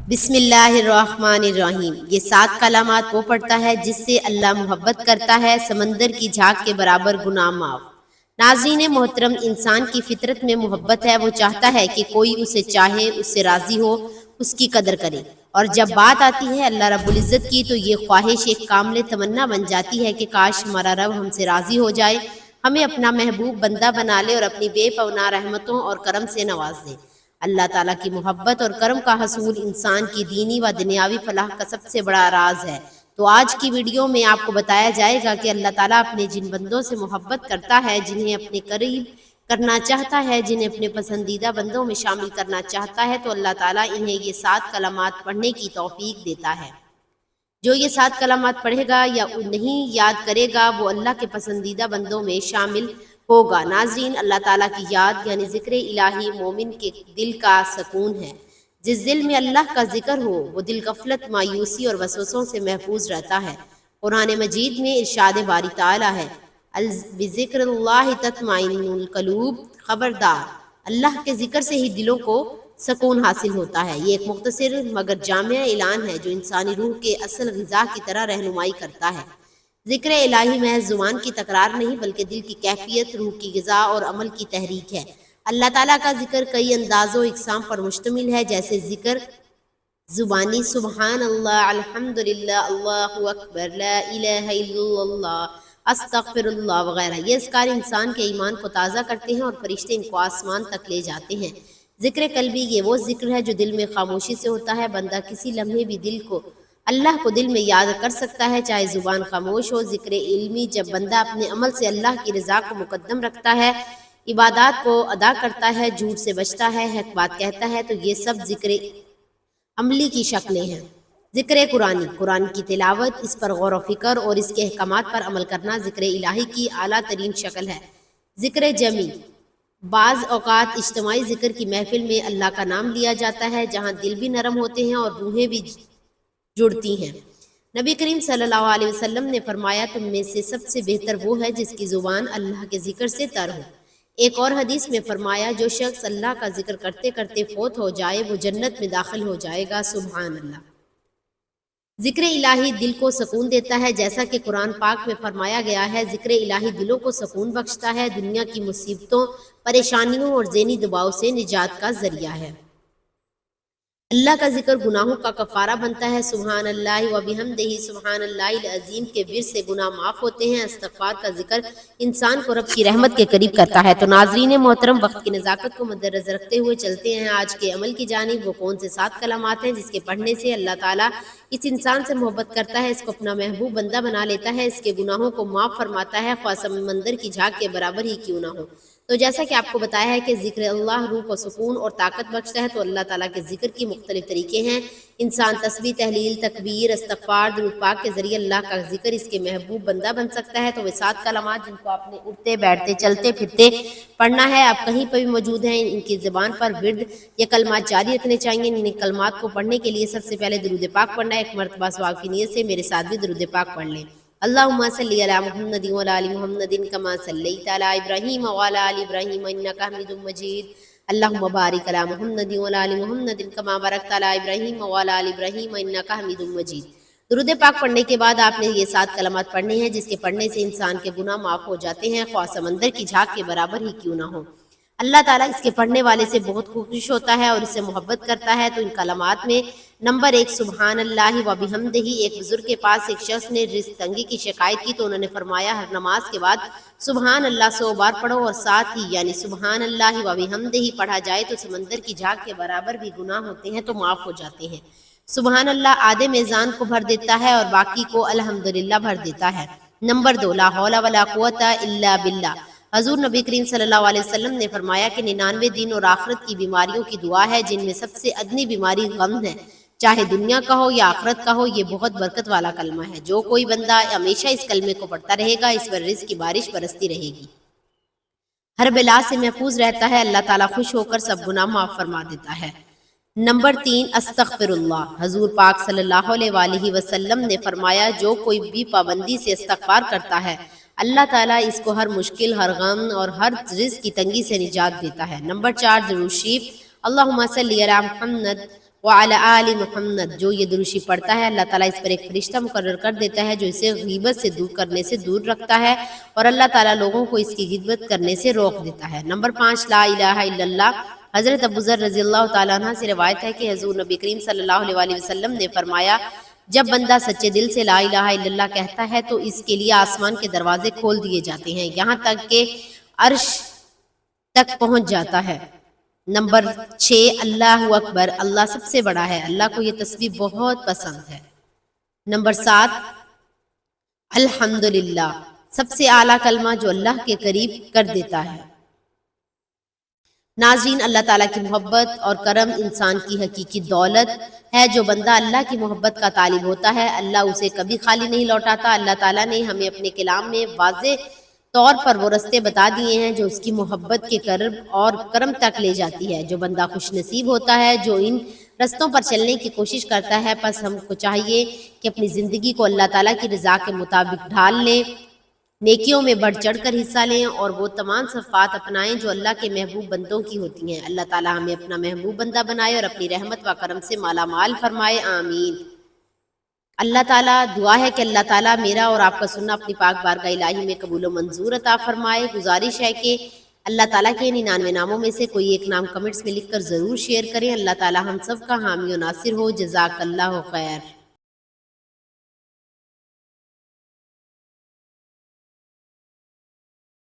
بسم اللہ الرحمن الرحیم۔ یہ 7 کلمات وہ پڑھتا ہے جس سے اللہ محبت کرتا ہے، سمندر کی جھاگ کے برابر گناہ معاف۔ ناظرین محترم، انسان کی فطرت میں محبت ہے، وہ چاہتا ہے کہ کوئی اسے چاہے، اس سے راضی ہو، اس کی قدر کرے۔ اور جب بات آتی ہے اللہ رب العزت کی تو یہ خواہش ایک کامل تمنا بن جاتی ہے کہ کاش ہمارا رب ہم سے راضی ہو جائے، ہمیں اپنا محبوب بندہ بنا لے اور اپنی بے پناہ رحمتوں اور کرم سے نواز دے۔ اللہ تعالیٰ کی محبت اور کرم کا حصول انسان کی دینی و دنیاوی فلاح کا سب سے بڑا راز ہے۔ تو آج کی ویڈیو میں آپ کو بتایا جائے گا کہ اللہ تعالیٰ اپنے جن بندوں سے محبت کرتا ہے، جنہیں اپنے قریب کرنا چاہتا ہے، جنہیں اپنے پسندیدہ بندوں میں شامل کرنا چاہتا ہے، تو اللہ تعالیٰ انہیں یہ 7 کلمات پڑھنے کی توفیق دیتا ہے۔ جو یہ 7 کلمات پڑھے گا یا نہیں یاد کرے گا وہ اللہ کے پسندیدہ بندوں میں شامل ہوگا۔ ناظرین، اللہ تعالیٰ کی یاد یعنی ذکر الہی مومن کے دل کا سکون ہے۔ جس دل میں اللہ کا ذکر ہو وہ دل غفلت، مایوسی اور وسوسوں سے محفوظ رہتا ہے۔ قرآن مجید میں ارشاد باری تعالیٰ ہے، بذکر اللہ تطمئن القلوب، خبردار اللہ کے ذکر سے ہی دلوں کو سکون حاصل ہوتا ہے۔ یہ ایک مختصر مگر جامع اعلان ہے جو انسانی روح کے اصل غذا کی طرح رہنمائی کرتا ہے۔ ذکر الہی محض زبان کی تکرار نہیں بلکہ دل کی کیفیت، روح کی غذا اور عمل کی تحریک ہے۔ اللہ تعالیٰ کا ذکر کئی انداز و اقسام پر مشتمل ہے، جیسے ذکر زبانی سبحان اللہ، الحمدللہ، اللہ اکبر، لا الہ الا اللہ، استغفر اللہ وغیرہ۔ یہ اذکار انسان کے ایمان کو تازہ کرتے ہیں اور فرشتے ان کو آسمان تک لے جاتے ہیں۔ ذکر قلبی، یہ وہ ذکر ہے جو دل میں خاموشی سے ہوتا ہے۔ بندہ کسی لمحے بھی اللہ کو دل میں یاد کر سکتا ہے، چاہے زبان خاموش ہو۔ ذکر علمی، جب بندہ اپنے عمل سے اللہ کی رضا کو مقدم رکھتا ہے، عبادات کو ادا کرتا ہے، جھوٹ سے بچتا ہے، حق بات کہتا ہے، تو یہ سب ذکر عملی کی شکلیں ہیں۔ ذکر قرآنی، قرآن کی تلاوت، اس پر غور و فکر اور اس کے احکامات پر عمل کرنا ذکر الہی کی اعلیٰ ترین شکل ہے۔ ذکر جمعی، بعض اوقات اجتماعی ذکر کی محفل میں اللہ کا نام لیا جاتا ہے، جہاں دل بھی نرم ہوتے ہیں اور روحیں بھی جڑتی ہیں۔ نبی کریم صلی اللہ علیہ وسلم نے فرمایا، تم میں سے سب سے بہتر وہ ہے جس کی زبان اللہ کے ذکر سے تر ہو۔ ایک اور حدیث میں فرمایا، جو شخص اللہ کا ذکر کرتے کرتے فوت ہو جائے وہ جنت میں داخل ہو جائے گا۔ سبحان اللہ۔ ذکر الہی دل کو سکون دیتا ہے، جیسا کہ قرآن پاک میں فرمایا گیا ہے، ذکر الہی دلوں کو سکون بخشتا ہے، دنیا کی مصیبتوں، پریشانیوں اور ذہنی دباؤ سے نجات کا ذریعہ ہے۔ اللہ کا ذکر گناہوں کا کفارہ بنتا ہے۔ سبحان اللہ و بحمدہ، سبحان اللہ العظیم کے ورد سے گناہ معاف ہوتے ہیں۔ استغفار کا ذکر انسان کو رب کی رحمت کے قریب کرتا ہے۔ تو ناظرین محترم، وقت کی نزاکت کو مد نظر رکھتے ہوئے چلتے ہیں آج کے عمل کی جانب۔ وہ کون سے 7 کلمات ہیں جس کے پڑھنے سے اللہ تعالیٰ اس انسان سے محبت کرتا ہے، اس کو اپنا محبوب بندہ بنا لیتا ہے، اس کے گناہوں کو معاف فرماتا ہے، خواہ سمندر کی جھاگ کے برابر ہی کیوں نہ ہو۔ تو جیسا کہ آپ کو بتایا ہے کہ ذکر اللہ روح کو سکون اور طاقت بخشتا ہے، تو اللہ تعالیٰ کے ذکر کی مختلف طریقے ہیں۔ انسان تسبیح، تحلیل، تکبیر، استغفار، درود پاک کے ذریعے اللہ کا ذکر اس کے محبوب بندہ بن سکتا ہے۔ تو وہ 7 کلمات جن کو آپ نے اٹھتے بیٹھتے چلتے پھرتے پڑھنا ہے، آپ کہیں پر بھی موجود ہیں، ان کی زبان پر ورد یہ کلمات جاری رکھنے چاہیے۔ ان کلمات کو پڑھنے کے لیے سب سے پہلے درود پاک پڑھنا ہے۔ ایک مرتبہ ثواب کی نیت سے میرے ساتھ بھی درود پاک پڑھ لیں۔ اللہم صلی علی محمد وعلی آل محمد کما صلیت علی ابراہیم وعلی آل ابراہیم انک حمید مجید۔ اللہم بارک علی محمد وعلی آل محمد کما بارکت علی ابراہیم وعلی آل ابراہیم انک حمید مجید۔ درود پاک پڑھنے کے بعد آپ نے یہ 7 کلمات پڑھنے ہیں، جس کے پڑھنے سے انسان کے گناہ معاف ہو جاتے ہیں، خواہ سمندر کی جھاگ کے برابر ہی کیوں نہ ہو۔ اللہ تعالیٰ اس کے پڑھنے والے سے بہت خوش ہوتا ہے اور اس سے محبت کرتا ہے۔ تو ان کلمات میں نمبر 1 سبحان اللہ و بحمدہ۔ ایک بزرگ کے پاس ایک شخص نے رزق تنگی کی شکایت کی تو انہوں نے فرمایا، ہر نماز کے بعد سبحان اللہ 100 بار پڑھو، اور ساتھ ہی یعنی سبحان اللہ و بحمدہ پڑھا جائے تو سمندر کی جھاگ کے برابر بھی گناہ ہوتے ہیں تو معاف ہو جاتے ہیں۔ سبحان اللہ آدھے میزان کو بھر دیتا ہے اور باقی کو الحمدللہ بھر دیتا ہے۔ نمبر 2 لا حول ولا قوت الا باللہ۔ حضور نبی کریم صلی اللہ علیہ وسلم نے فرمایا کہ 99 دین اور آخرت کی بیماریوں کی دعا ہے، جن میں سب سے ادنی بیماری غم ہے، چاہے دنیا کا ہو یا آخرت کا ہو۔ یہ بہت برکت والا کلمہ ہے، جو کوئی بندہ ہمیشہ اس کلمے کو پڑھتا رہے گا، اس پر رزق کی بارش برستی رہے گی، ہر بلا سے محفوظ رہتا ہے، اللہ تعالیٰ خوش ہو کر سب گناہ معاف فرما دیتا ہے۔ نمبر 3 استغفر اللہ۔ حضور پاک صلی اللہ علیہ وآلہ وسلم نے فرمایا، جو کوئی بھی پابندی سے استغفار کرتا ہے، اللہ تعالیٰ اس کو ہر مشکل، ہر غم اور ہر رزق کی تنگی سے نجات دیتا ہے۔ نمبر 4 درود شریف۔ اللہم صلی علی محمد وعلی آل محمد، جو یہ دروشی پڑھتا ہے اللہ تعالیٰ اس پر ایک فرشتہ مقرر کر دیتا ہے جو اسے غیبت سے دور کرنے سے دور رکھتا ہے اور اللہ تعالیٰ لوگوں کو اس کی غیبت کرنے سے روک دیتا ہے۔ نمبر 5، لا الہ الا اللہ۔ حضرت ابو ذر رضی اللہ تعالیٰ عنہ سے روایت ہے کہ حضور نبی کریم صلی اللہ علیہ وسلم نے فرمایا، جب بندہ سچے دل سے لا الہ الا اللہ کہتا ہے تو اس کے لیے آسمان کے دروازے کھول دیے جاتے ہیں یہاں تک کہ عرش تک پہنچ جاتا ہے۔ نمبر 6، اللہ اکبر، اللہ سب سے بڑا ہے، اللہ کو یہ تسبیح بہت پسند ہے۔ نمبر 7، الحمدللہ، سب سے اعلیٰ کلمہ جو اللہ کے قریب کر دیتا ہے۔ ناظرین، اللہ تعالیٰ کی محبت اور کرم انسان کی حقیقی دولت ہے۔ جو بندہ اللہ کی محبت کا طالب ہوتا ہے اللہ اسے کبھی خالی نہیں لوٹاتا۔ اللہ تعالیٰ نے ہمیں اپنے کلام میں واضح طور پر وہ رستے بتا دیے ہیں جو اس کی محبت کے قرب اور کرم تک لے جاتی ہے۔ جو بندہ خوش نصیب ہوتا ہے جو ان رستوں پر چلنے کی کوشش کرتا ہے، پس ہم کو چاہیے کہ اپنی زندگی کو اللہ تعالیٰ کی رضا کے مطابق ڈھال لیں، نیکیوں میں بڑھ چڑھ کر حصہ لیں اور وہ تمام صفات اپنائیں جو اللہ کے محبوب بندوں کی ہوتی ہیں۔ اللہ تعالیٰ ہمیں اپنا محبوب بندہ بنائے اور اپنی رحمت و کرم سے مالا مال فرمائے، آمین۔ اللہ تعالیٰ دعا ہے کہ اللہ تعالیٰ میرا اور آپ کا سننا اپنی پاک بارگاہ الہی میں قبول و منظور عطا فرمائے۔ گزارش ہے کہ اللہ تعالیٰ کے 99 ناموں میں سے کوئی ایک نام کمنٹس میں لکھ کر ضرور شیئر کریں۔ اللہ تعالیٰ ہم سب کا حامی و ناصر ہو۔ جزاک اللہ خیر۔